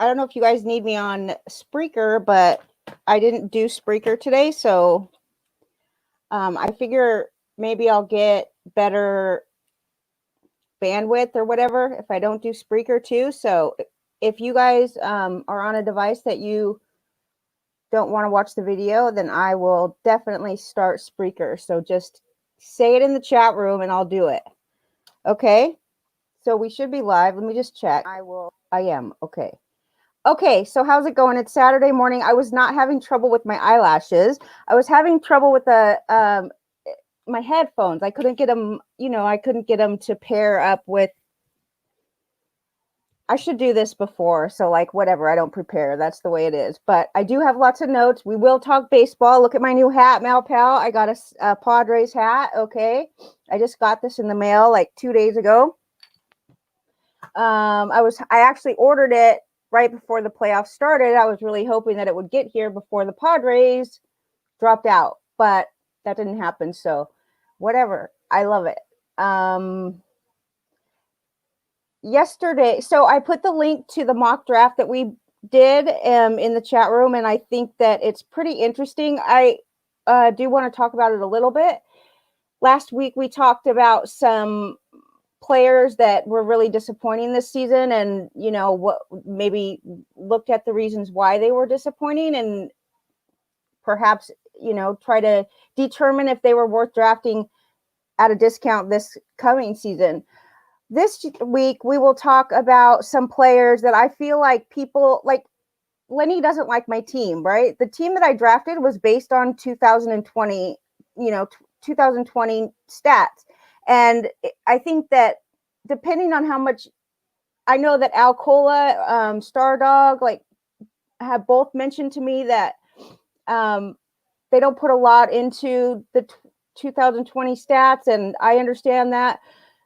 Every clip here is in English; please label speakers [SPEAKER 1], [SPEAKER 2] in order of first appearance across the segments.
[SPEAKER 1] I don't know if you guys need me on Spreaker, but I didn't do Spreaker today, so I figure maybe I'll get better bandwidth or whatever if I don't do Spreaker too. So if you guys are on a device that you don't want to watch the video, then I will definitely start Spreaker. So just say it in the chat room and I'll do it. Okay. So we should be live. Let me just check. I am. Okay. Okay. So how's it going? It's Saturday morning. I was not having trouble with my eyelashes. I was having trouble with my headphones. I couldn't get them, I couldn't get them to pair up with. I should do this before. So like, whatever, I don't prepare. That's the way it is. But I do have lots of notes. We will talk baseball. Look at my new hat, Mal Pal. I got a Padres hat. Okay. I just got this in the mail like 2 days ago. I actually ordered it right before the playoffs started. I was really hoping that it would get here before the Padres dropped out, but that didn't happen. So whatever. I love it. Yesterday, so I put the link to the mock draft that we did in the chat room, and I think that it's pretty interesting. I do want to talk about it a little bit. Last week, we talked about some players that were really disappointing this season, and what maybe looked at the reasons why they were disappointing, and perhaps try to determine if they were worth drafting at a discount this coming season. This week, we will talk about some players that I feel like people like. Lenny doesn't like my team, right? The team that I drafted was based on 2020, 2020 stats. And I think that depending on how much, I know that Alcola, Stardog, like have both mentioned to me that they don't put a lot into the 2020 stats. And I understand that.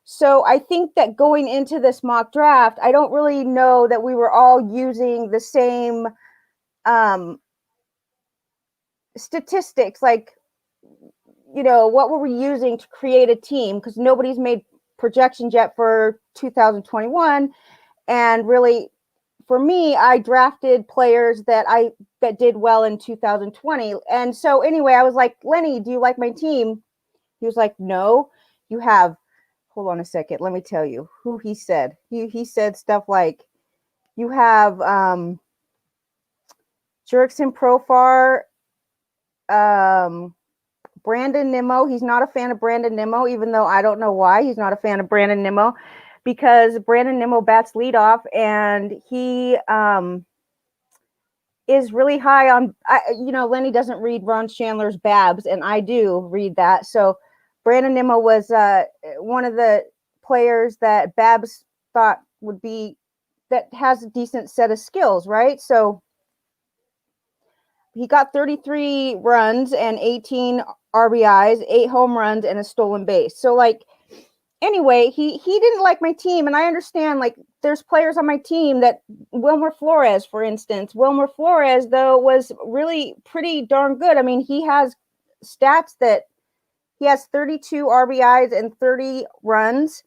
[SPEAKER 1] So I think that going into this mock draft, I don't really know that we were all using the same statistics. Like, what were we using to create a team? Because nobody's made projections yet for 2021. And really, for me, I drafted players that did well in 2020. And so anyway, I was like, Lenny, do you like my team? He was like, no, you have. Hold on a second. Let me tell you who he said. He said stuff like, you have Jurickson Profar, Brandon Nimmo. He's not a fan of Brandon Nimmo, even though I don't know why he's not a fan of Brandon Nimmo, because Brandon Nimmo bats leadoff, and he is really high on, Lenny doesn't read Ron Chandler's Babs, and I do read that. So Brandon Nimmo was one of the players that Babs thought would be, that has a decent set of skills, right? So he got 33 runs and 18 RBIs, 8 home runs, and a stolen base. So, like, anyway, he didn't like my team, and I understand, like, there's players on my team that, Wilmer Flores, for instance. Wilmer Flores, though, was really pretty darn good. I mean, he has stats that he has 32 RBIs and 30 runs.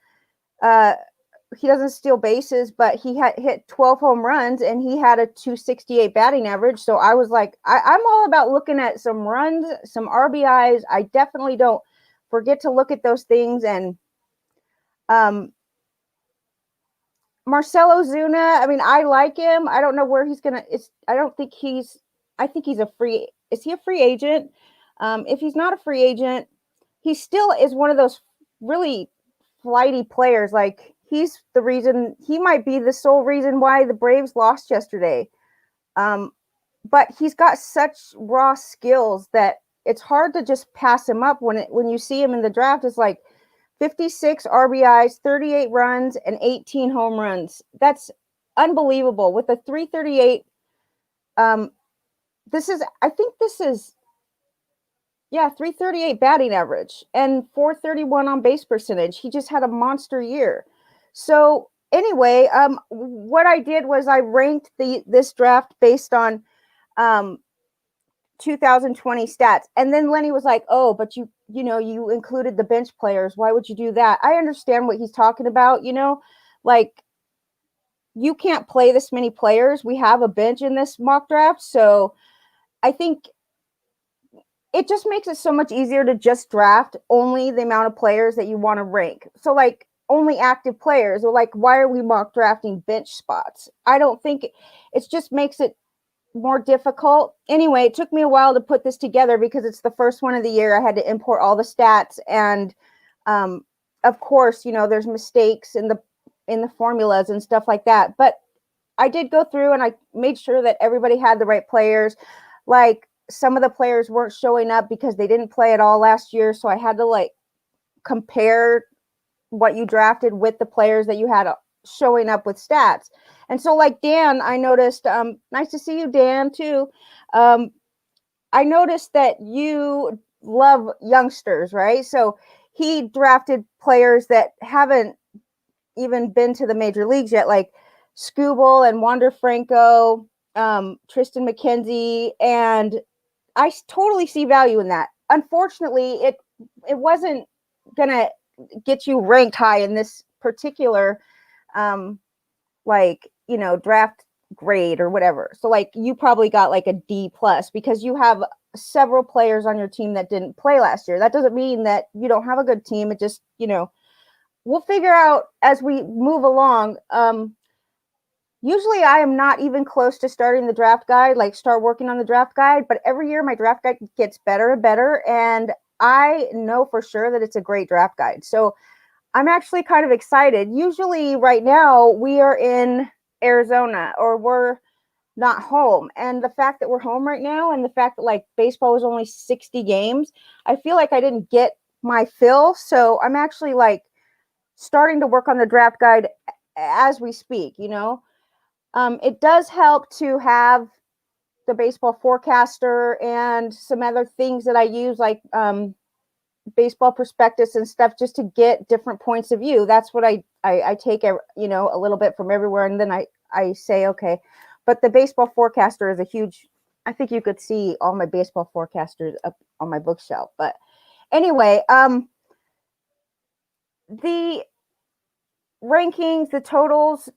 [SPEAKER 1] He doesn't steal bases, but he had hit 12 home runs, and he had a 268 batting average. So I was like, I'm all about looking at some runs, some RBIs. I definitely don't forget to look at those things. And Marcelo Zuna, I mean, I like him. I don't know where he's gonna. I think he's a free. Is he a free agent? If he's not a free agent, he still is one of those really flighty players. Like, he's the reason, he might be the sole reason why the Braves lost yesterday. But he's got such raw skills that it's hard to just pass him up when you see him in the draft. It's like 56 RBIs, 38 runs, and 18 home runs. That's unbelievable. With a 338, I think this is 338 batting average and 431 on base percentage. He just had a monster year. So anyway, what I did was I ranked this draft based on 2020 stats. And then Lenny was like, oh, but you included the bench players. Why would you do that? I understand what he's talking about, like you can't play this many players. We have a bench in this mock draft, so I think it just makes it so much easier to just draft only the amount of players that you want to rank. So like only active players, or like why are we mock drafting bench spots? I don't think it just makes it more difficult. Anyway, it took me a while to put this together because it's the first one of the year. I had to import all the stats, and of course, there's mistakes in the formulas and stuff like that. But I did go through and I made sure that everybody had the right players. Like some of the players weren't showing up because they didn't play at all last year, so I had to like compare what you drafted with the players that you had showing up with stats. And so like Dan, I noticed, nice to see you, Dan, too. I noticed that you love youngsters, right? So he drafted players that haven't even been to the major leagues yet, like Scooble and Wander Franco, Tristan McKenzie, and I totally see value in that. Unfortunately, it wasn't gonna get you ranked high in this particular draft grade or whatever. So like you probably got like a D plus because you have several players on your team that didn't play last year. That doesn't mean that you don't have a good team. It just, we'll figure out as we move along. Usually I am not even close to starting the draft guide, like start working on the draft guide, but every year my draft guide gets better and better, and I know for sure that it's a great draft guide. So I'm actually kind of excited. Usually right now we are in Arizona or we're not home. And the fact that we're home right now and the fact that like baseball was only 60 games, I feel like I didn't get my fill. So I'm actually like starting to work on the draft guide as we speak, It does help to have the baseball forecaster and some other things that I use, like baseball prospectus and stuff, just to get different points of view. That's what I take a little bit from everywhere, and then I say okay. But the baseball forecaster is a huge. I think you could see all my baseball forecasters up on my bookshelf. But anyway, the rankings, the totals,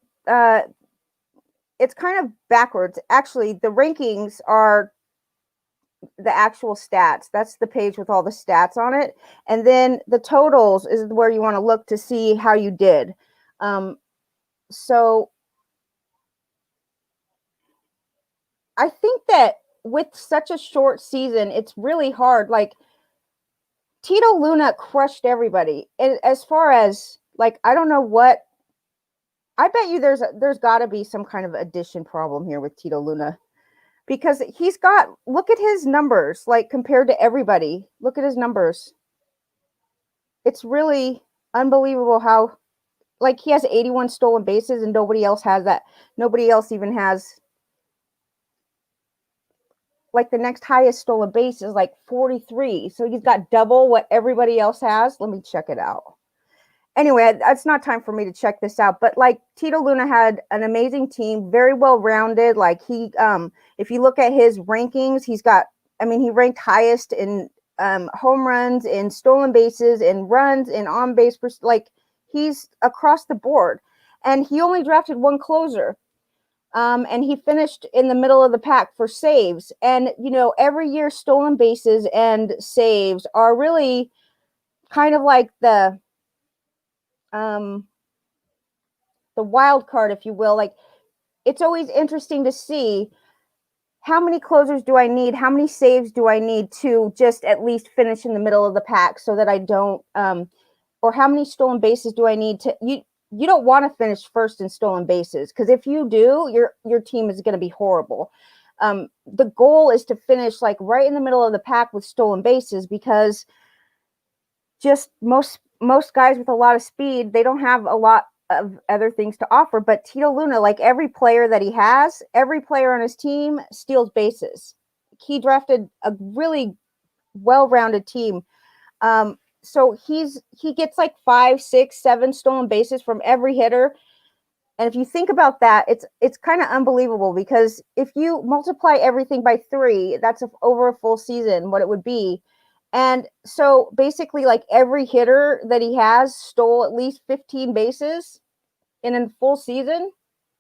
[SPEAKER 1] it's kind of backwards. Actually, the rankings are the actual stats. That's the page with all the stats on it. And then the totals is where you want to look to see how you did. So I think that with such a short season, it's really hard. Like Tito Luna crushed everybody. And as far as like, I don't know what, I bet you there's got to be some kind of addition problem here with Tito Luna. Because he's got, look at his numbers, like compared to everybody. Look at his numbers. It's really unbelievable how, like, he has 81 stolen bases and nobody else has that. Nobody else even has, like, the next highest stolen base is like 43. So he's got double what everybody else has. Let me check it out. Anyway, it's not time for me to check this out, but like Tito Luna had an amazing team, very well rounded. Like he, if you look at his rankings, he ranked highest in home runs, in stolen bases, in runs, in on base. Like he's across the board, and he only drafted one closer, and he finished in the middle of the pack for saves. And every year stolen bases and saves are really kind of like the wild card, if you will. Like it's always interesting to see how many closers do I need, how many saves do I need to just at least finish in the middle of the pack so that I don't or how many stolen bases do I need to you don't want to finish first in stolen bases, because if you do, your team is going to be horrible. The goal is to finish like right in the middle of the pack with stolen bases, because just most guys with a lot of speed, they don't have a lot of other things to offer. But Tito Luna, like every player that he has, every player on his team steals bases. He drafted a really well-rounded team. So he gets like 5, 6, 7 stolen bases from every hitter. And if you think about that, it's kind of unbelievable, because if you multiply everything by 3, that's over a full season what it would be. And so basically like every hitter that he has stole at least 15 bases in a full season.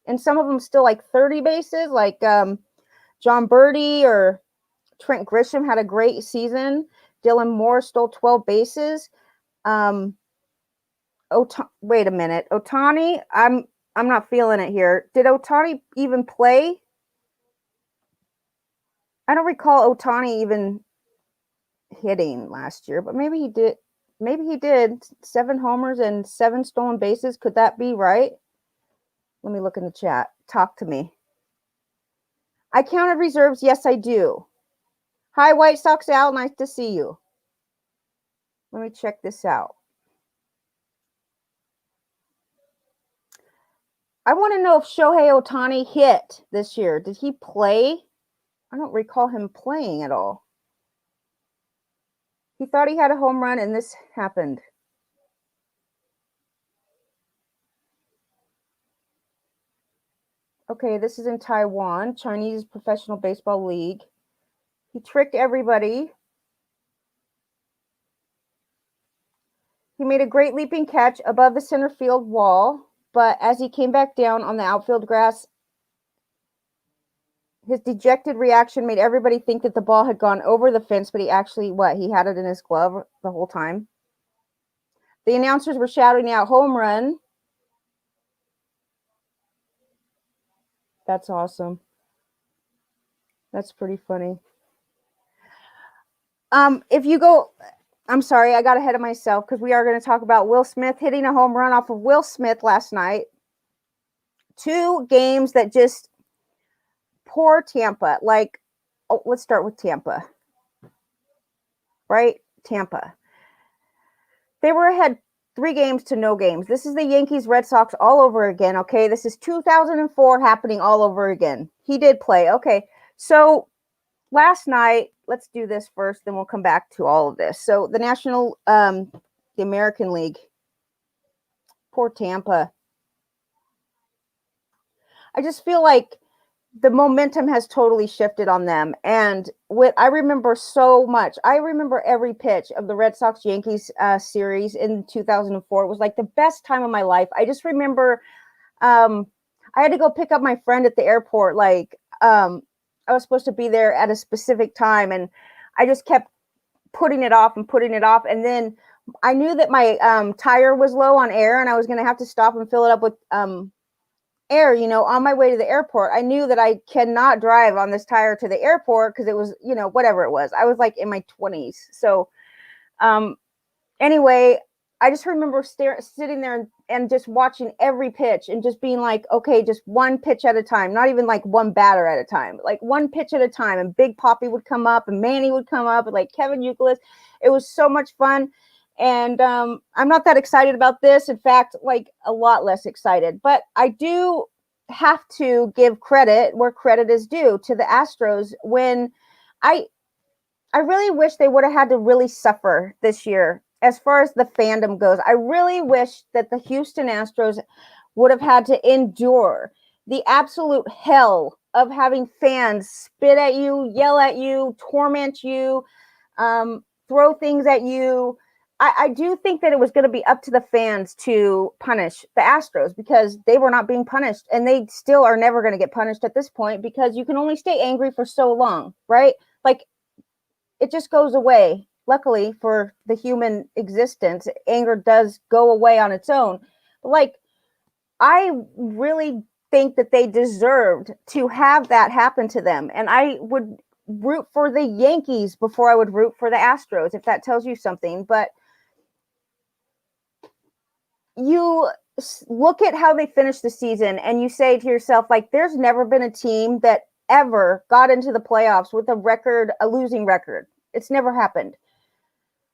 [SPEAKER 1] And some of them still like 30 bases, like John Birdie or Trent Grisham had a great season. Dylan Moore stole 12 bases. Wait a minute. Ohtani, I'm not feeling it here. Did Ohtani even play? I don't recall Ohtani even hitting last year, but maybe he did. Maybe he did. 7 homers and 7 stolen bases. Could that be right? Let me look in the chat. Talk to me. I counted reserves. Yes, I do. Hi, White Sox Al. Nice to see you. Let me check this out. I want to know if Shohei Ohtani hit this year. Did he play? I don't recall him playing at all. He thought he had a home run, and this happened. Okay, this is in Taiwan, Chinese Professional Baseball League. He tricked everybody. He made a great leaping catch above the center field wall, but as he came back down on the outfield grass, his dejected reaction made everybody think that the ball had gone over the fence, but he actually, he had it in his glove the whole time. The announcers were shouting out home run. That's awesome. That's pretty funny. If you go, I'm sorry, I got ahead of myself because we are going to talk about Will Smith hitting a home run off of Will Smith last night. 2 games that just poor Tampa. Let's start with Tampa. Right? Tampa. They were ahead 3 games to no games. This is the Yankees Red Sox all over again. Okay. This is 2004 happening all over again. He did play. Okay. So last night, let's do this first, then we'll come back to all of this. So the American League, poor Tampa. I just feel like the momentum has totally shifted on them. And I remember so much. I remember every pitch of the Red Sox Yankees series in 2004. It was like the best time of my life. I just remember I had to go pick up my friend at the airport. I was supposed to be there at a specific time, and I just kept putting it off. And then I knew that my tire was low on air, and I was going to have to stop and fill it up with air, on my way to the airport. I knew that I cannot drive on this tire to the airport because it was, whatever it was. I was like in my 20s. So anyway, I just remember sitting there and just watching every pitch and just being like, okay, just one pitch at a time, not even like one batter at a time, like one pitch at a time. And Big Poppy would come up and Manny would come up and like Kevin Youkilis. It was so much fun. And I'm not that excited about this. In fact, like a lot less excited. But I do have to give credit where credit is due to the Astros when I really wish they would have had to really suffer this year as far as the fandom goes. I really wish that the Houston Astros would have had to endure the absolute hell of having fans spit at you, yell at you, torment you, throw things at you. I do think that it was going to be up to the fans to punish the Astros because they were not being punished, and they still are never going to get punished at this point because you can only stay angry for so long, right? Like, it just goes away. Luckily for the human existence, anger does go away on its own. But like, I really think that they deserved to have that happen to them. And I would root for the Yankees before I would root for the Astros, if that tells you something. But you look at how they finished the season and you say to yourself, like, there's never been a team that ever got into the playoffs with a losing record. It's never happened.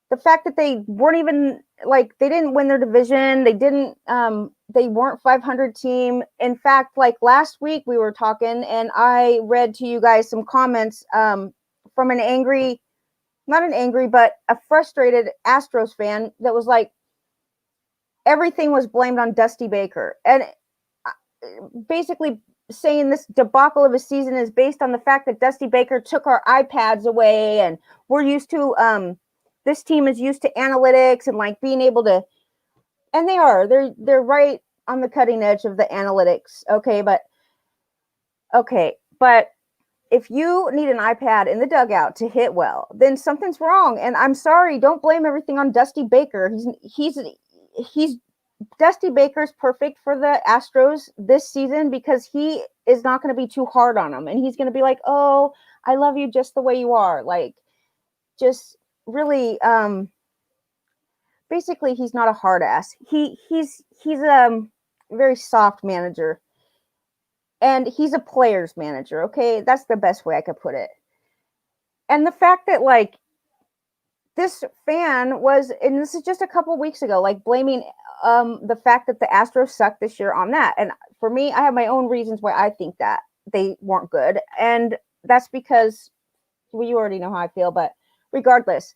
[SPEAKER 1] The fact that they weren't even like, they didn't win their division. They weren't 500 team. In fact, like last week we were talking and I read to you guys some comments from but a frustrated Astros fan that was like, everything was blamed on Dusty Baker. And basically saying this debacle of a season is based on the fact that Dusty Baker took our iPads away, and we're used to this team is used to analytics and like being able to, and they're right on the cutting edge of the analytics. Okay, but if you need an iPad in the dugout to hit well, then something's wrong. And I'm sorry, don't blame everything on Dusty Baker. He's Dusty Baker's perfect for the Astros this season because he is not going to be too hard on them, and he's going to be like, "Oh, I love you just the way you are." Like, just really, basically, he's not a hard ass. He's a very soft manager, and he's a player's manager. Okay, that's the best way I could put it. And the fact that like this fan was, and this is just a couple weeks ago, like blaming the fact that the Astros suck this year on that. And for me, I have my own reasons why I think that they weren't good. And that's because, well, you already know how I feel, but regardless,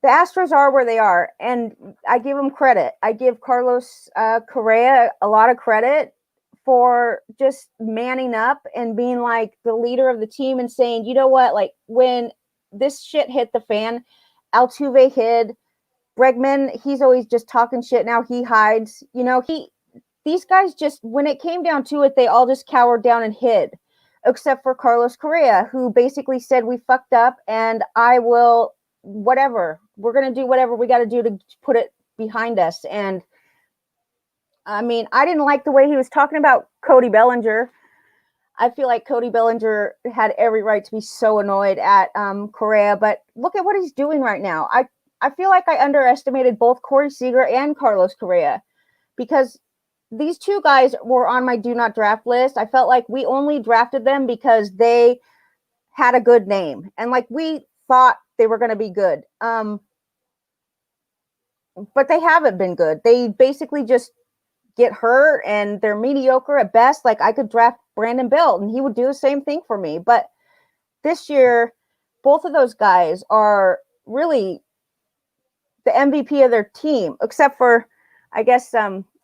[SPEAKER 1] the Astros are where they are. And I give them credit. I give Carlos Correa a lot of credit for just manning up and being like the leader of the team and saying, you know what, like when this shit hit the fan, Altuve hid, Bregman, he's always just talking shit. Now he hides. You know, these guys just, when it came down to it, they all just cowered down and hid, except for Carlos Correa, who basically said, we fucked up and I will, whatever. We're going to do whatever we got to do to put it behind us. And I mean, I didn't like the way he was talking about Cody Bellinger. I feel like Cody Bellinger had every right to be so annoyed at Correa, but look at what he's doing right now. I feel like I underestimated both Corey Seager and Carlos Correa because these two guys were on my do not draft list. I felt like we only drafted them because they had a good name and like we thought they were going to be good. But they haven't been good. They basically just get hurt and they're mediocre at best. Like I could draft Brandon Belt and he would do the same thing for me. But this year, both of those guys are really the MVP of their team, except for, I guess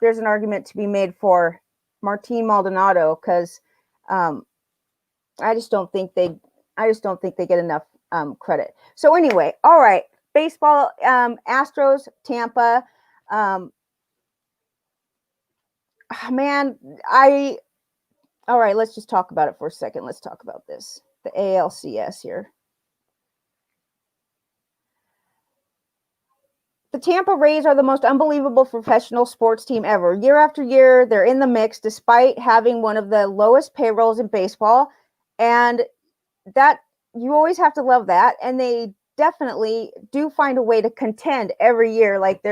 [SPEAKER 1] there's an argument to be made for Martine Maldonado because I just don't think they get enough credit. So anyway, all right, baseball, Astros, Tampa. Man, all right, let's just talk about it for a second. Let's talk about this. The ALCS here. The Tampa Rays are the most unbelievable professional sports team ever. Year after year, they're in the mix despite having one of the lowest payrolls in baseball. And that, you always have to love that. And they definitely do find a way to contend every year. Like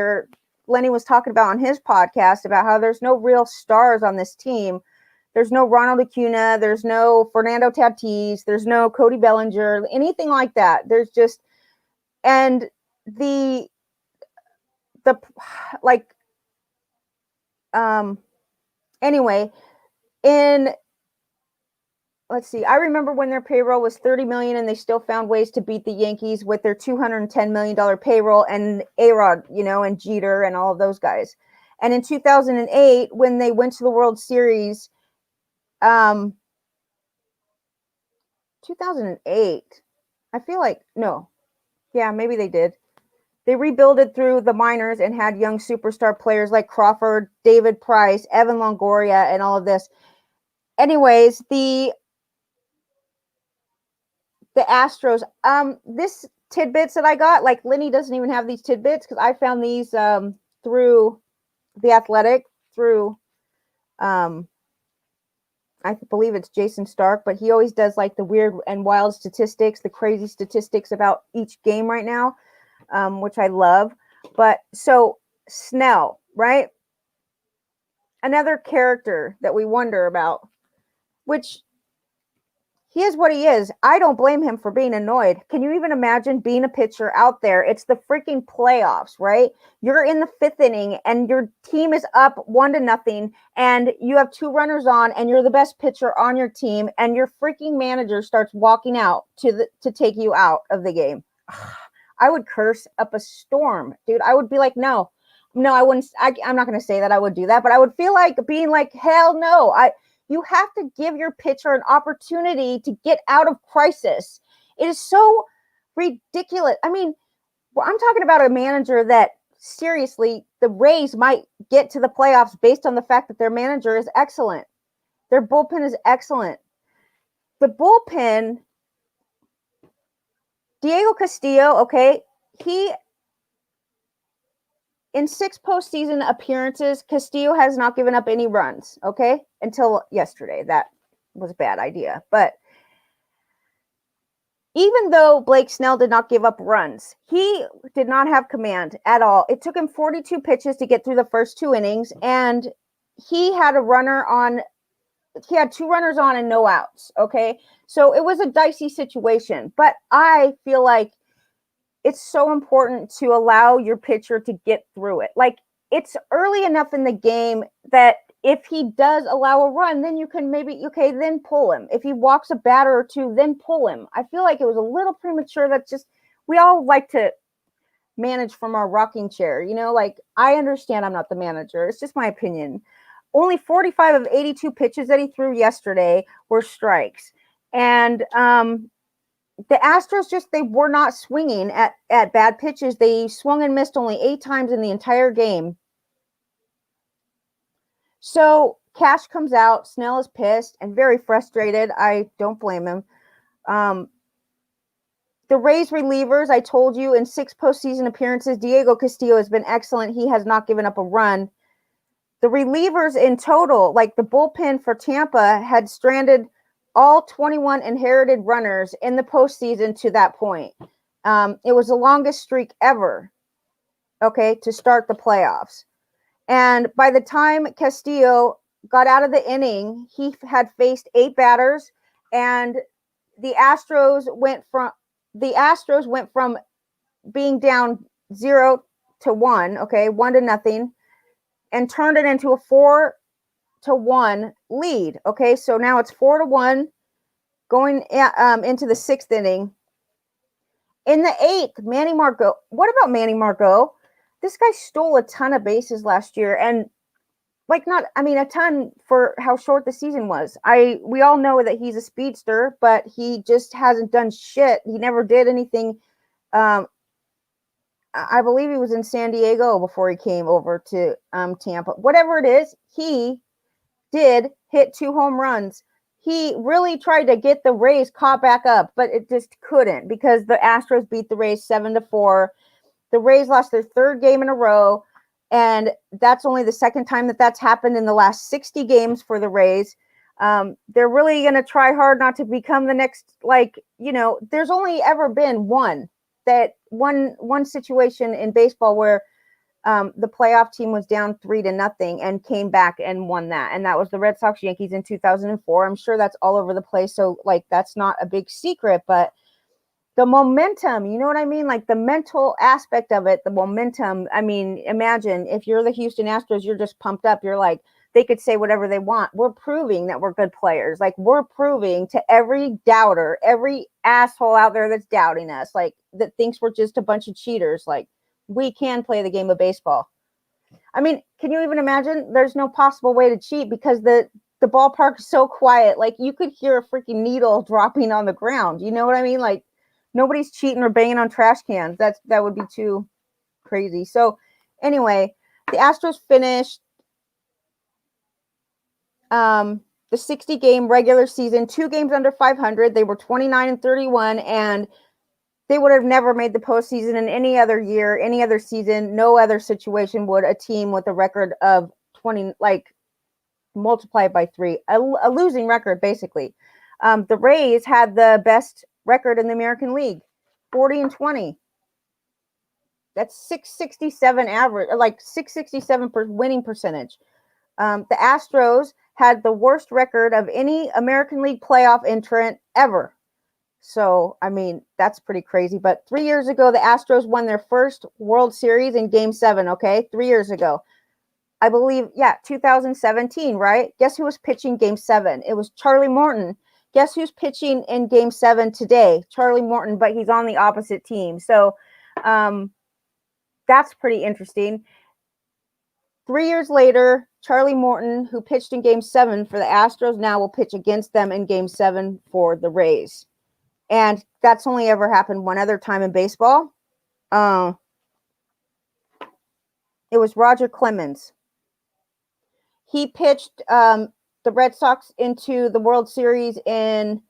[SPEAKER 1] Lenny was talking about on his podcast about how there's no real stars on this team. There's no Ronald Acuna. There's no Fernando Tatis. There's no Cody Bellinger, anything like that. There's just, and anyway, let's see, I remember when their payroll was $30 million and they still found ways to beat the Yankees with their $210 million payroll and A-Rod, and Jeter and all of those guys. And in 2008, when they went to the World Series, 2008, I feel like, no, yeah, maybe they did. They rebuilded through the minors and had young superstar players like Crawford, David Price, Evan Longoria, and all of this. Anyways, the Astros, this tidbits that I got, like Lenny doesn't even have these tidbits because I found these through The Athletic, through I believe it's Jason Stark, but he always does like the weird and wild statistics, the crazy statistics about each game right now, which I love. But so Snell, right? Another character that we wonder about, which he is what he is. I don't blame him for being annoyed. Can you even imagine being a pitcher out there? It's the freaking playoffs, right? You're in the fifth inning and your team is up 1-0 and you have 2 runners on and you're the best pitcher on your team and your freaking manager starts walking out to take you out of the game. I would curse up a storm, dude. I would be like, no, I wouldn't. I'm not going to say that I would do that, but I would feel like being like, hell no. You have to give your pitcher an opportunity to get out of crisis. It is so ridiculous. I mean, I'm talking about a manager that seriously, the Rays might get to the playoffs based on the fact that their manager is excellent. Their bullpen is excellent. The bullpen, Diego Castillo, okay, in 6 postseason appearances, Castillo has not given up any runs, okay, until yesterday. That was a bad idea. But even though Blake Snell did not give up runs, he did not have command at all. It took him 42 pitches to get through the first 2 innings, and he had 2 runners on and no outs, okay? So it was a dicey situation, but I feel like it's so important to allow your pitcher to get through it. Like, it's early enough in the game that if he does allow a run, then you can then pull him. If he walks a batter or 2, then pull him. I feel like it was a little premature. That's just, we all like to manage from our rocking chair. Like, I understand I'm not the manager. It's just my opinion. Only 45 of 82 pitches that he threw yesterday were strikes. And the Astros they were not swinging at bad pitches. They swung and missed only 8 times in the entire game. So Cash comes out. Snell is pissed and very frustrated. I don't blame him. The Rays relievers, I told you, in 6 postseason appearances, Diego Castillo has been excellent. He has not given up a run. The relievers in total, like the bullpen for Tampa, had stranded all 21 inherited runners in the postseason to that point. It was the longest streak ever, okay, to start the playoffs. And by the time Castillo got out of the inning, he had faced 8 batters, and the Astros went from being down 0-1, okay, 1-0, and turned it into a 4-1 lead. Okay, so now it's 4-1 going into the 6th inning. In the 8th, Manny Margot. What about Manny Margot? This guy stole a ton of bases last year, and a ton for how short the season was. We all know that he's a speedster, but he just hasn't done shit. He never did anything. I believe he was in San Diego before he came over to Tampa. Whatever it is, he did hit 2 home runs. He really tried to get the Rays caught back up, but it just couldn't because the Astros beat the Rays 7-4. The Rays lost their 3rd game in a row, and that's only the 2nd time that's happened in the last 60 games for the Rays. They're really going to try hard not to become the next, there's only ever been one situation in baseball where the playoff team was down 3-0 and came back and won that. And that was the Red Sox Yankees in 2004. I'm sure that's all over the place. So that's not a big secret, but the momentum, you know what I mean? Like the mental aspect of it, the momentum. I mean, imagine if you're the Houston Astros, you're just pumped up. You're like, they could say whatever they want. We're proving that we're good players. Like we're proving to every doubter, every asshole out there that's doubting us, that thinks we're just a bunch of cheaters. Like we can play the game of baseball. I mean, can you even imagine? There's no possible way to cheat because the ballpark is so quiet. Like you could hear a freaking needle dropping on the ground. You know what I mean? Like nobody's cheating or banging on trash cans. That would be too crazy. So anyway, the Astros finished the 60-game regular season, 2 games under 500. They were 29-31, and they would have never made the postseason in any other year, any other season. No other situation would a team with a record of 20, multiply it by 3, a losing record, basically. The Rays had the best record in the American League, 40-20. That's 667 average, 667 winning percentage. The Astros had the worst record of any American League playoff entrant ever. So, I mean, that's pretty crazy. But 3 years ago, the Astros won their first World Series in Game 7, okay? 3 years ago. I believe, 2017, right? Guess who was pitching Game 7? It was Charlie Morton. Guess who's pitching in Game 7 today? Charlie Morton, but he's on the opposite team. So, that's pretty interesting. 3 years later, Charlie Morton, who pitched in Game 7 for the Astros, now will pitch against them in Game 7 for the Rays. And that's only ever happened one other time in baseball. It was Roger Clemens. He pitched the Red Sox into the World Series in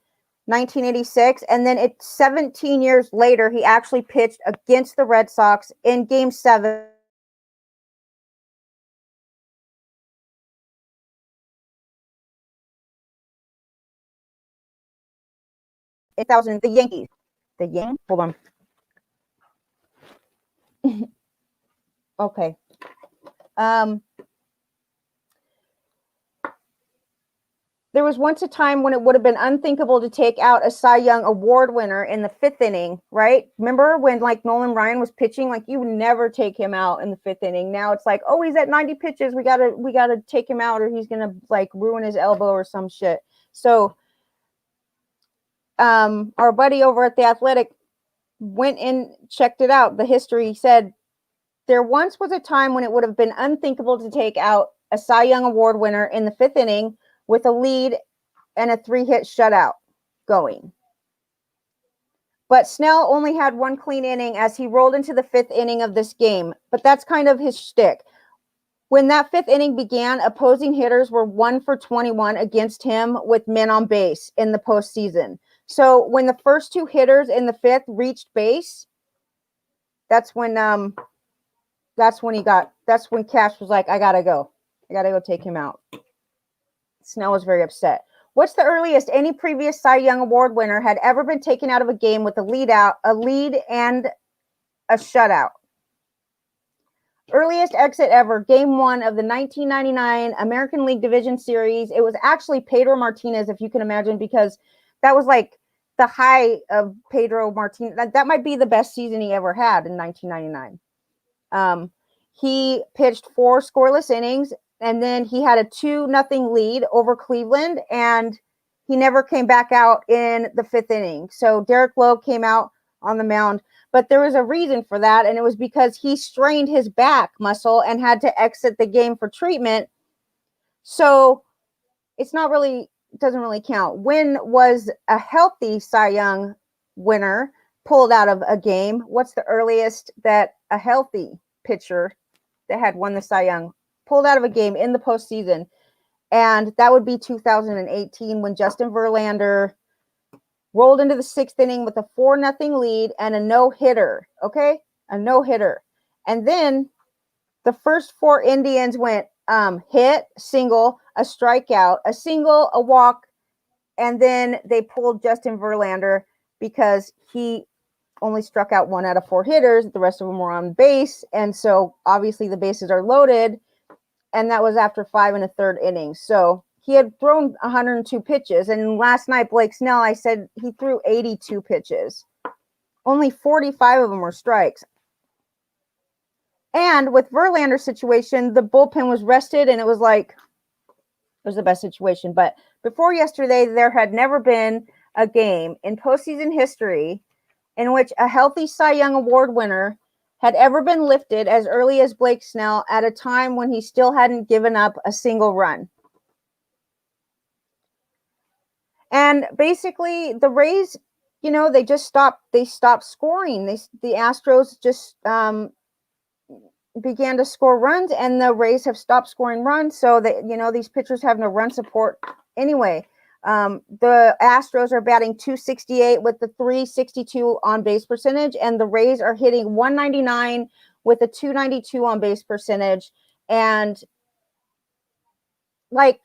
[SPEAKER 1] 1986, and then 17 years later, he actually pitched against the Red Sox in Game 7. In 2000, the Yankees. Hold on. Okay. There was once a time when it would have been unthinkable to take out a Cy Young Award winner in the 5th inning, right? Remember when like Nolan Ryan was pitching, like you would never take him out in the 5th inning. Now it's like, oh, he's at 90 pitches. We gotta take him out or he's gonna like ruin his elbow or some shit. So our buddy over at The Athletic went and checked it out. The history said there once was a time when it would have been unthinkable to take out a Cy Young Award winner in the 5th inning with a lead and a 3-hit shutout going. But Snell only had one clean inning as he rolled into the 5th inning of this game. But that's kind of his shtick. When that 5th inning began, opposing hitters were 1 for 21 against him with men on base in the postseason. So when the first 2 hitters in the 5th reached base, that's when Cash was like, I gotta go take him out. Snell was very upset. What's the earliest any previous Cy Young Award winner had ever been taken out of a game with a lead and a shutout? Earliest exit ever, Game 1 of the 1999 American League Division Series. It was actually Pedro Martinez, if you can imagine, because that was like the high of Pedro Martinez. That might be the best season he ever had in 1999. He pitched 4 scoreless innings, and then he had a 2-0 lead over Cleveland, and he never came back out in the 5th inning. So Derek Lowe came out on the mound, but there was a reason for that, and it was because he strained his back muscle and had to exit the game for treatment. So doesn't really count. When was a healthy Cy Young winner pulled out of a game? What's the earliest that a healthy pitcher that had won the Cy Young pulled out of a game in the postseason? And that would be 2018 when Justin Verlander rolled into the 6th inning with a 4-0 lead and a no-hitter. Okay, a no-hitter. And then the first 4 Indians went hit, single, a strikeout, a single, a walk, and then they pulled Justin Verlander because he only struck out 1 out of 4 hitters. The rest of them were on base. And so obviously the bases are loaded. And that was after 5 1/3 innings. So he had thrown 102 pitches. And last night, Blake Snell, I said he threw 82 pitches. Only 45 of them were strikes. And with Verlander's situation, the bullpen was rested, and it was the best situation. But before yesterday, there had never been a game in postseason history in which a healthy Cy Young Award winner had ever been lifted as early as Blake Snell at a time when he still hadn't given up a single run. And basically, the Rays, they stopped scoring. The Astros just began to score runs, and the Rays have stopped scoring runs. So that these pitchers have no run support anyway. The Astros are batting .268 with the .362 on base percentage, and the Rays are hitting .199 with a .292 on base percentage. And the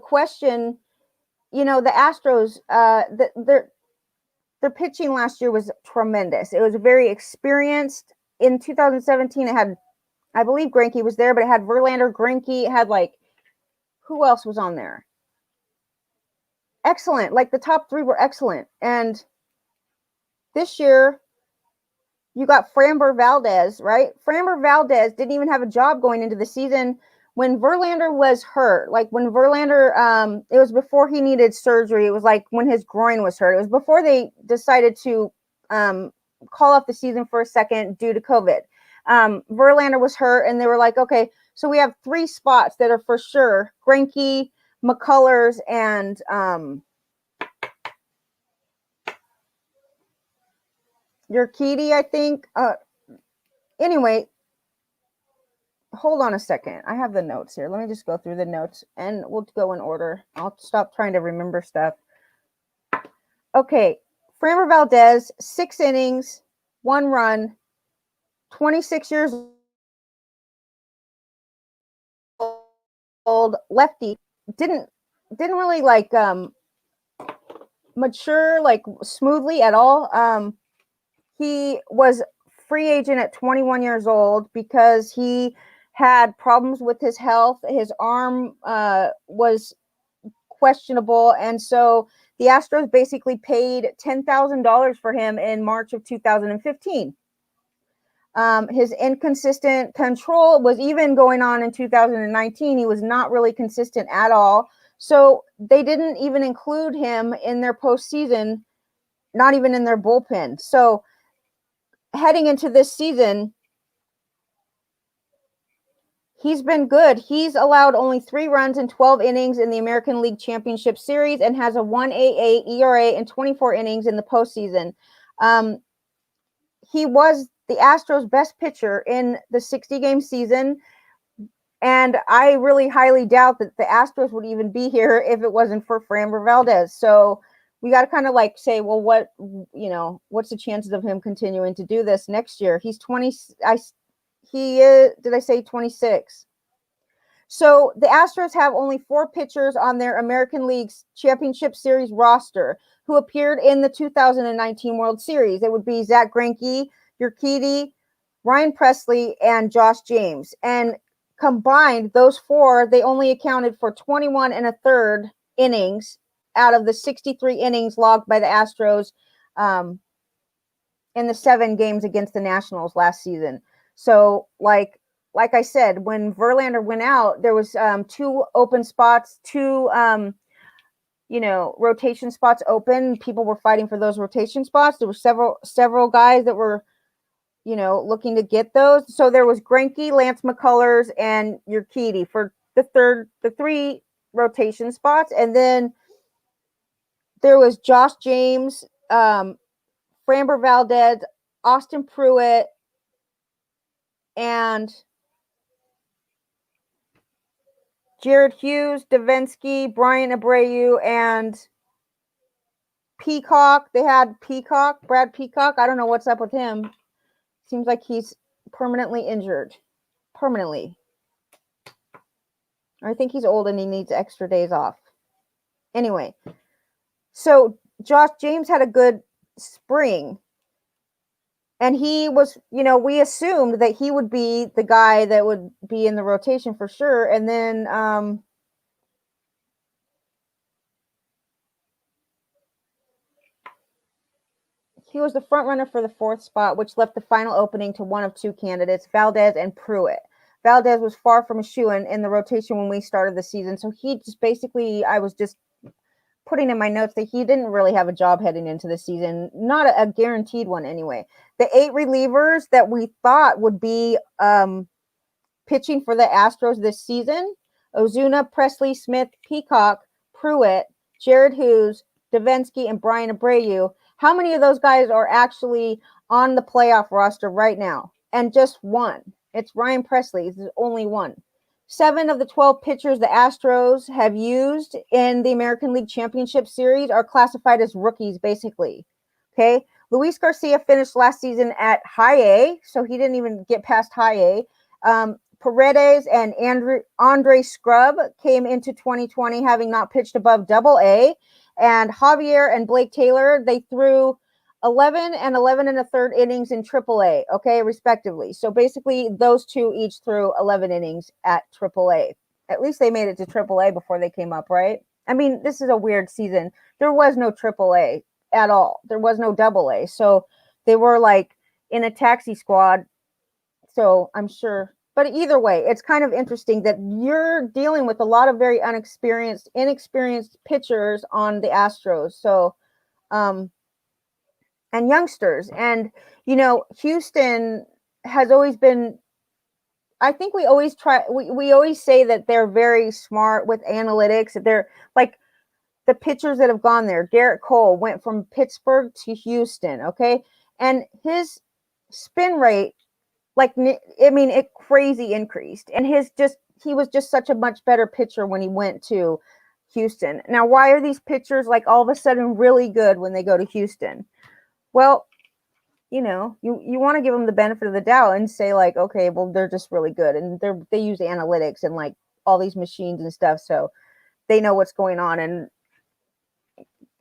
[SPEAKER 1] question, the Astros, their pitching last year was tremendous. It was very experienced. In 2017, it had, I believe Greinke was there, but it had Verlander, Greinke, it had who else was on there? Excellent. The top 3 were excellent. And this year, you got Framber Valdez, right? Framber Valdez didn't even have a job going into the season when Verlander was hurt. When Verlander, it was before he needed surgery. It was when his groin was hurt. It was before they decided to call off the season for a second due to COVID. Verlander was hurt, and they were okay, so we have 3 spots that are for sure: Greinke, McCullers, and Urquidy, I think. Anyway, hold on a second. I have the notes here. Let me just go through the notes and we'll go in order. I'll stop trying to remember stuff. Okay. Framber Valdez, 6 innings, 1 run, 26 years old, lefty. Didn't really like mature like smoothly at all. He was free agent at 21 years old because he had problems with his health. His arm was questionable, and so the Astros basically paid $10,000 for him in March of 2015. His inconsistent control was even going on in 2019. He was not really consistent at all. So they didn't even include him in their postseason, not even in their bullpen. So heading into this season, he's been good. He's allowed only 3 runs in 12 innings in the American League Championship Series and has a 1.88 ERA in 24 innings in the postseason. He was the Astros' best pitcher in the 60-game season, and I really highly doubt that the Astros would even be here if it wasn't for Framber Valdez. So we got to kind of like say, well, what's the chances of him continuing to do this next year? He's 20. He is, did I say 26? So the Astros have only 4 pitchers on their American League Championship Series roster who appeared in the 2019 World Series. It would be Zach Greinke, Urquidy, Ryan Pressly, and Josh James. And combined, those 4, they only accounted for 21 1/3 innings out of the 63 innings logged by the Astros in the 7 games against the Nationals last season. So, like I said, when Verlander went out, there was 2 open spots, 2 rotation spots open. People were fighting for those rotation spots. There were several guys that were looking to get those. So there was Greinke, Lance McCullers, and Urquidy for the 3 rotation spots, and then there was Josh James, Framber Valdez, Austin Pruitt, and Jared Hughes, Davinsky, Brian Abreu, and Peacock. They had Brad Peacock. I don't know what's up with him. Seems like he's permanently injured. Permanently. I think he's old and he needs extra days off. Anyway, so Josh James had a good spring. And he was, we assumed that he would be the guy that would be in the rotation for sure. And then he was the front runner for the 4th spot, which left the final opening to one of 2 candidates, Valdez and Pruitt. Valdez was far from a shoo-in in the rotation when we started the season. So he just basically, I was just putting in my notes that he didn't really have a job heading into the season, not a guaranteed one anyway. The 8 relievers that we thought would be pitching for the Astros this season: Ozuna, Pressly, Smith, Peacock, Pruitt, Jared Hughes, Davinsky, and Brian Abreu. How many of those guys are actually on the playoff roster right now? And just one. It's Ryan Pressly. There's only one. 7 of the 12 pitchers the Astros have used in the American League Championship Series are classified as rookies, basically. Okay. Luis Garcia finished last season at high A, so he didn't even get past high A. Paredes and Andre Scrub came into 2020 having not pitched above double A. And Javier and Blake Taylor, they threw 11 and 11 1/3 innings in AAA, okay, respectively. So basically, those 2 each threw 11 innings at AAA. At least they made it to AAA before they came up, right? I mean, this is a weird season. There was no AAA at all. There was no AA. So they were like in a taxi squad. So I'm sure. But either way, it's kind of interesting that you're dealing with a lot of very inexperienced pitchers on the Astros. So, and youngsters. And, Houston has always been, I think we always say that they're very smart with analytics. They're like the pitchers that have gone there. Garrett Cole went from Pittsburgh to Houston, okay? And his spin rate Like, I mean, it crazy increased. And he was just such a much better pitcher when he went to Houston. Now, why are these pitchers like all of a sudden really good when they go to Houston? Well, you want to give them the benefit of the doubt and say like, okay, well, they're just really good. And they use analytics and like all these machines and stuff. So they know what's going on. And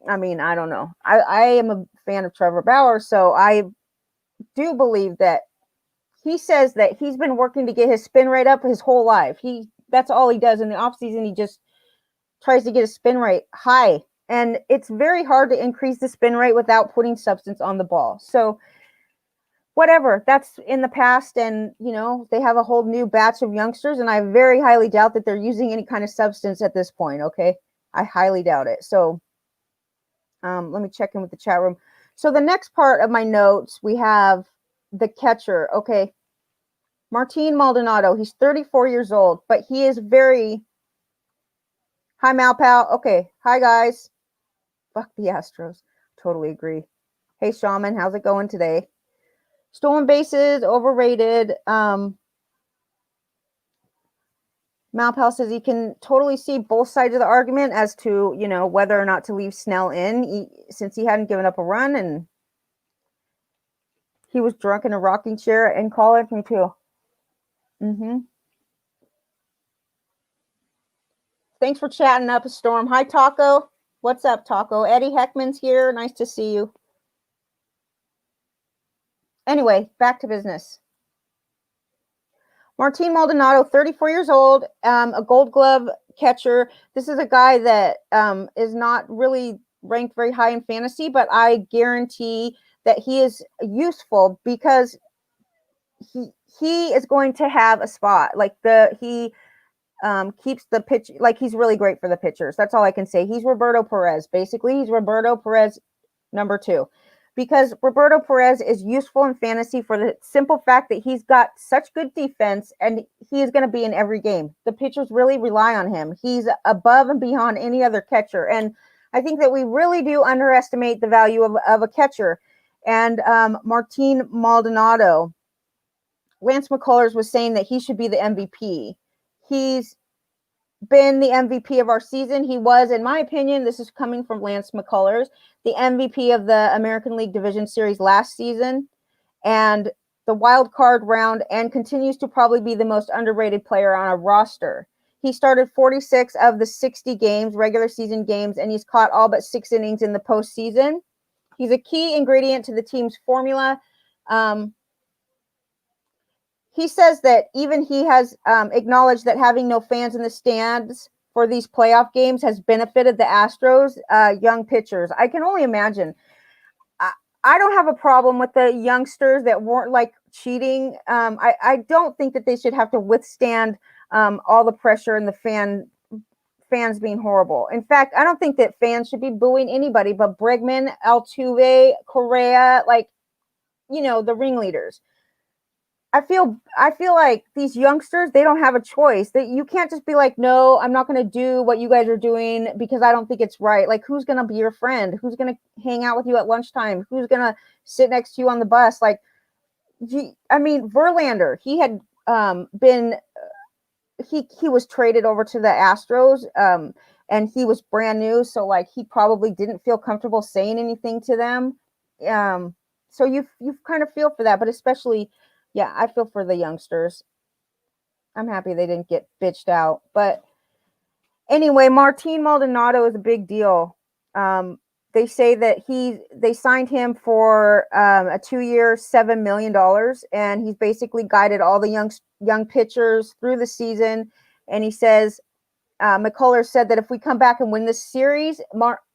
[SPEAKER 1] I mean, I don't know. I am a fan of Trevor Bauer. So I do believe that he says that he's been working to get his spin rate up his whole life. That's all he does in the off season. He just tries to get his spin rate high. And it's very hard to increase the spin rate without putting substance on the ball. So whatever, that's in the past, and they have a whole new batch of youngsters, and I very highly doubt that they're using any kind of substance at this point. Okay, I highly doubt it. So let me check in with the chat room. So the next part of my notes, we have the catcher. Okay, Martine Maldonado. He's 34 years old, but he is very. Hi, Malpal. Okay, hi guys. Fuck the Astros. Totally agree. Hey, Shaman, how's it going today? Stolen bases, overrated. Malpal says he can totally see both sides of the argument as to, whether or not to leave Snell in, since he hadn't given up a run and he was drunk in a rocking chair in college. Me too. Thanks for chatting up a storm. Hi, Taco. What's up, Taco? Eddie Heckman's here. Nice to see you. Anyway, back to business. Martine Maldonado, 34 years old, a Gold Glove catcher. This is a guy that is not really ranked very high in fantasy, but I guarantee that he is useful because he is going to have a spot. Like he keeps the pitch, like he's really great for the pitchers. That's all I can say. He's Roberto Perez. Basically, he's Roberto Perez number 2. Because Roberto Perez is useful in fantasy for the simple fact that he's got such good defense and he is going to be in every game. The pitchers really rely on him. He's above and beyond any other catcher. And I think that we really do underestimate the value of a catcher. And Martine Maldonado, Lance McCullers was saying that he should be the MVP. He's been the MVP of our season. He was, in my opinion, this is coming from Lance McCullers, the MVP of the American League Division Series last season and the wild card round, and continues to probably be the most underrated player on our roster. He started 46 of the 60 games, regular season games, and he's caught all but 6 innings in the postseason. He's a key ingredient to the team's formula. He says that even he has acknowledged that having no fans in the stands for these playoff games has benefited the Astros' young pitchers. I can only imagine. I don't have a problem with the youngsters that weren't like cheating. I don't think that they should have to withstand all the pressure and the fans being horrible. In fact, I don't think that fans should be booing anybody but Bregman, Altuve, Correa, like, the ringleaders. I feel like these youngsters, they don't have a choice. That you can't just be like, no, I'm not going to do what you guys are doing because I don't think it's right. Like, who's going to be your friend? Who's going to hang out with you at lunchtime? Who's going to sit next to you on the bus? Like, Verlander, he had he was traded over to the Astros and he was brand new. So like, he probably didn't feel comfortable saying anything to them. So you kind of feel for that, but especially, yeah, I feel for the youngsters. I'm happy they didn't get bitched out. But anyway, Martine Maldonado is a big deal. They say that they signed him for a 2-year, $7 million, and he's basically guided all the young pitchers through the season. And he says, McCullers said that if we come back and win this series,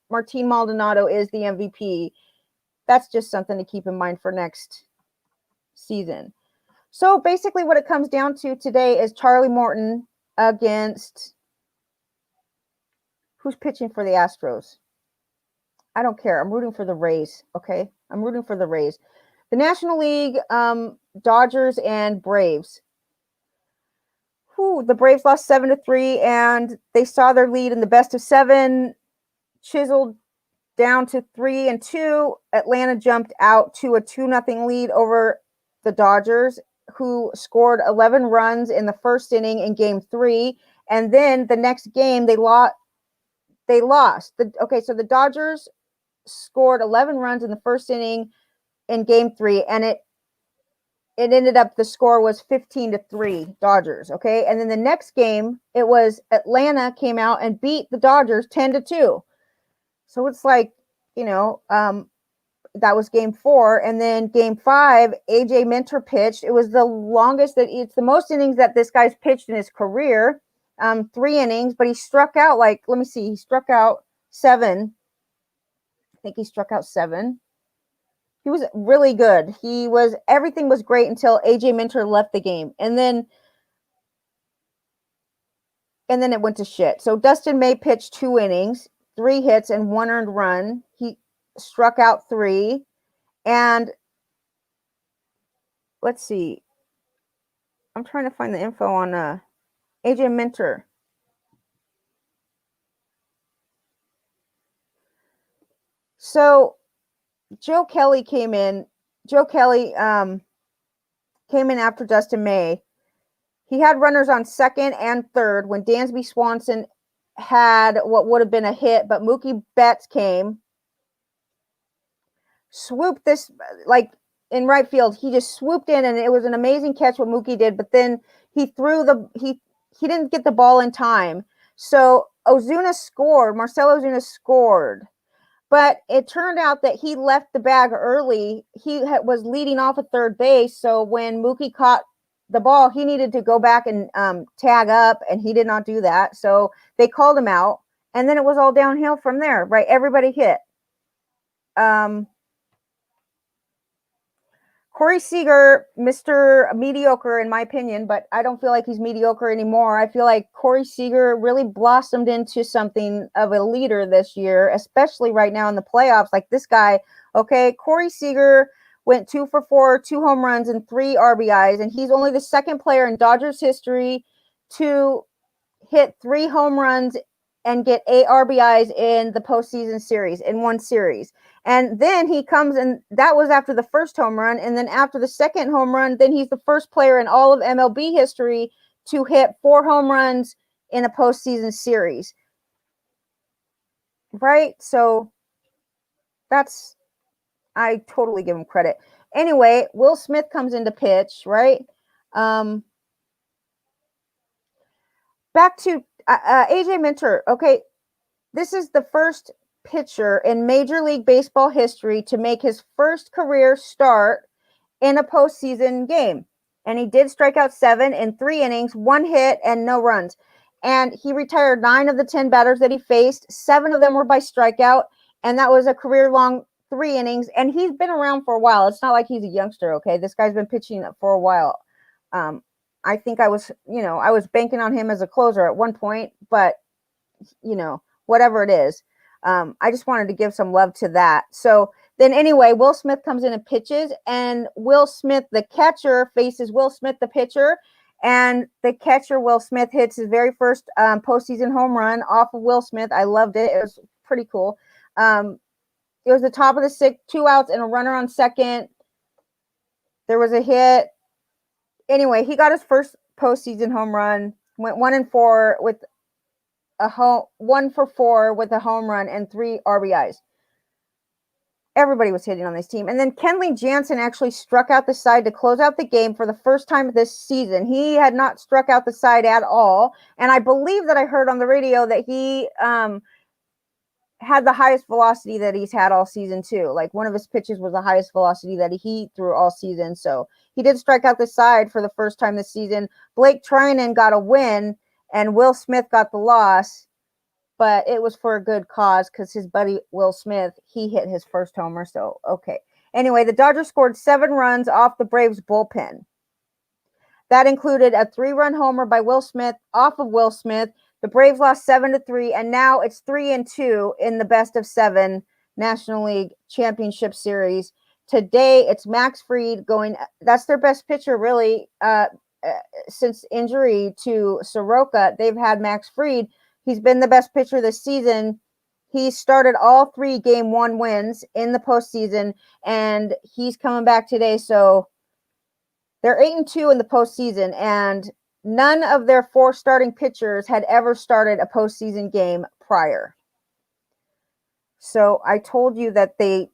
[SPEAKER 1] Martine Maldonado is the MVP. That's just something to keep in mind for next season. So basically what it comes down to today is Charlie Morton against who's pitching for the Astros. I don't care. I'm rooting for the Rays, okay? I'm rooting for the Rays. The National League, Dodgers and Braves. The Braves lost 7-3, and they saw their lead in the best of 7 chiseled down to 3-2. Atlanta jumped out to a 2-0 lead over the Dodgers. who scored 11 runs in the first inning in game 3. And then the next game they lost. So the Dodgers scored 11 runs in the first inning in game 3, and it ended up, the score was 15-3 Dodgers. Okay. And then the next game, it was Atlanta came out and beat the Dodgers 10-2. So it's like, that was game 4. And then game 5, AJ Minter pitched. It was the most innings that this guy's pitched in his career. 3 innings, but he struck out he struck out 7. I think he struck out 7. He was really good. Everything was great until AJ Minter left the game. And then it went to shit. So Dustin May pitched 2 innings, 3 hits, and 1 earned run. He struck out 3. And let's see. I'm trying to find the info on AJ Minter. So Joe Kelly came in. Joe Kelly came in after Dustin May. He had runners on second and third when Dansby Swanson had what would have been a hit, but Mookie Betts came, swooped this, like in right field. He just swooped in, and it was an amazing catch what Mookie did, but then he didn't get the ball in time. So Marcell Ozuna scored. But it turned out that he left the bag early. He was leading off at third base. So when Mookie caught the ball, he needed to go back and tag up, and he did not do that. So they called him out, and then it was all downhill from there, right? Everybody hit. Corey Seeger, Mr. Mediocre, in my opinion, but I don't feel like he's mediocre anymore. I feel like Corey Seager really blossomed into something of a leader this year, especially right now in the playoffs. Like this guy, okay, Corey Seager went 2 for 4, 2 home runs, and 3 RBIs, and he's only the second player in Dodgers history to hit 3 home runs and get 8 RBIs in the postseason series, in one series. And then he comes, and that was after the first home run. And then after the second home run, then he's the first player in all of MLB history to hit 4 home runs in a postseason series. Right? So I totally give him credit. Anyway, Will Smith comes into pitch, right? Back to AJ Minter. Okay, this is the first pitcher in Major League Baseball history to make his first career start in a postseason game. And he did strike out 7 in 3 innings, 1 hit, and no runs. And he retired 9 of the 10 batters that he faced. 7 of them were by strikeout, and that was a career-long 3 innings. And he's been around for a while. It's not like he's a youngster, okay? This guy's been pitching for a while. I think I was banking on him as a closer at one point, but, whatever it is. I just wanted to give some love to that. So then anyway, Will Smith comes in and pitches, and Will Smith, the catcher, faces Will Smith, the pitcher, and the catcher, Will Smith, hits his very first postseason home run off of Will Smith. I loved it. It was pretty cool. It was the top of the 6th, 2 outs and a runner on second. There was a hit. Anyway, he got his first postseason home run, went 1-4 with 1 for 4 with a home run and 3 RBIs. Everybody was hitting on this team. And then Kenley Jansen actually struck out the side to close out the game for the first time this season. He had not struck out the side at all. And I believe that I heard on the radio that he had the highest velocity that he's had all season too. Like one of his pitches was the highest velocity that he threw all season. So he did strike out the side for the first time this season. Blake Trinan got a win, and Will Smith got the loss, but it was for a good cause because his buddy Will Smith, he hit his first homer. So, okay. Anyway, the Dodgers scored 7 runs off the Braves bullpen. That included a 3-run homer by Will Smith off of Will Smith. The Braves lost 7-3, and now it's 3-2 in the best of 7 National League Championship Series. Today, it's Max Fried going. That's their best pitcher, really, since injury to Soroka. They've had Max Fried. He's been the best pitcher this season. He started all 3 Game 1 wins in the postseason, and he's coming back today. So They're 8-2 in the postseason, and none of their 4 starting pitchers had ever started a postseason game prior. So I told you that they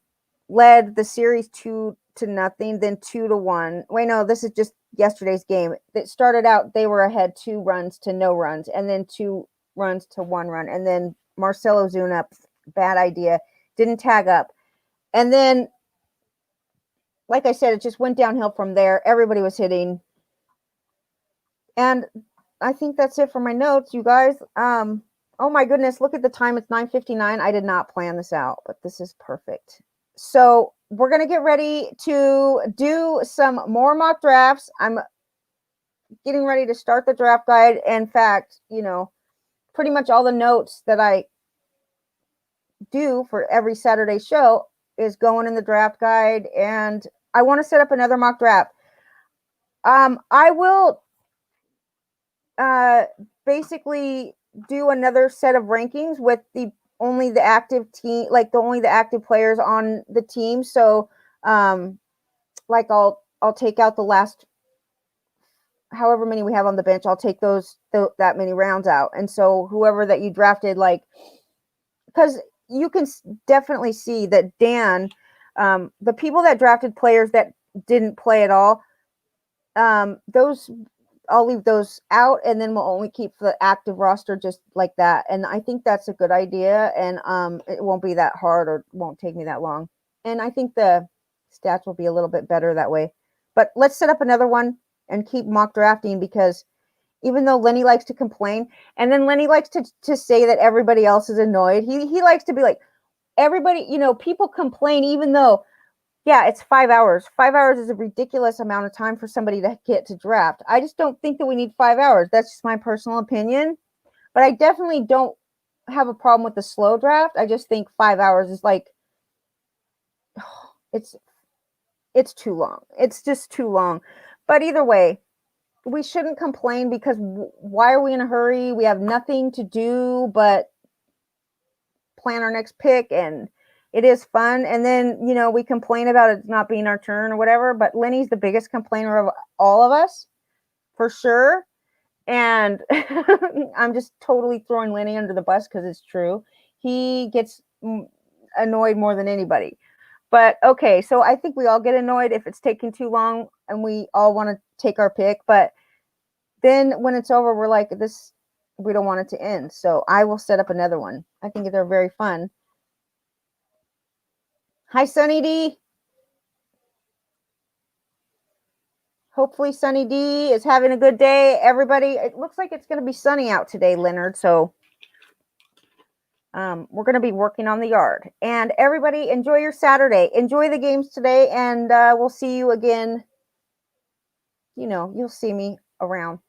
[SPEAKER 1] led the series 2-0, then 2-1. Wait, no, this is just yesterday's game. It started out, they were ahead 2 runs to no runs, and then 2 runs to 1 run. And then Marcell Ozuna, bad idea, didn't tag up. And then, like I said, it just went downhill from there. Everybody was hitting. And I think that's it for my notes, you guys. Oh my goodness, look at the time. It's 9:59. I did not plan this out, but this is perfect. So we're going to get ready to do some more mock drafts. I'm getting ready to start the draft guide. In fact, pretty much all the notes that I do for every Saturday show is going in the draft guide. And I want to set up another mock draft. I will basically do another set of rankings with only the active team, like only the active players on the team. So like I'll take out the last however many we have on the bench. I'll take that many rounds out. And so whoever that you drafted, like, because you can definitely see that Dan, the people that drafted players that didn't play at all, those I'll leave those out, and then we'll only keep the active roster just like that. And I think that's a good idea, and it won't be that hard, or won't take me that long. And I think the stats will be a little bit better that way. But let's set up another one and keep mock drafting, because even though Lenny likes to complain, and then Lenny likes to say that everybody else is annoyed, he likes to be like, everybody, people complain, even though, yeah, it's 5 hours. 5 hours is a ridiculous amount of time for somebody to get to draft. I just don't think that we need 5 hours. That's just my personal opinion. But I definitely don't have a problem with the slow draft. I just think 5 hours is like, it's too long. It's just too long. But either way, we shouldn't complain, because why are we in a hurry? We have nothing to do but plan our next pick, and it is fun. And then, we complain about it not being our turn or whatever, but Lenny's the biggest complainer of all of us, for sure. And I'm just totally throwing Lenny under the bus, because it's true. He gets annoyed more than anybody. But okay, so I think we all get annoyed if it's taking too long and we all want to take our pick. But then when it's over, we're like, we don't want it to end. So I will set up another one. I think they're very fun. Hi, Sunny D. Hopefully Sunny D is having a good day. Everybody, it looks like it's going to be sunny out today, Leonard. So we're going to be working on the yard. And everybody, enjoy your Saturday. Enjoy the games today, and we'll see you again. You'll see me around.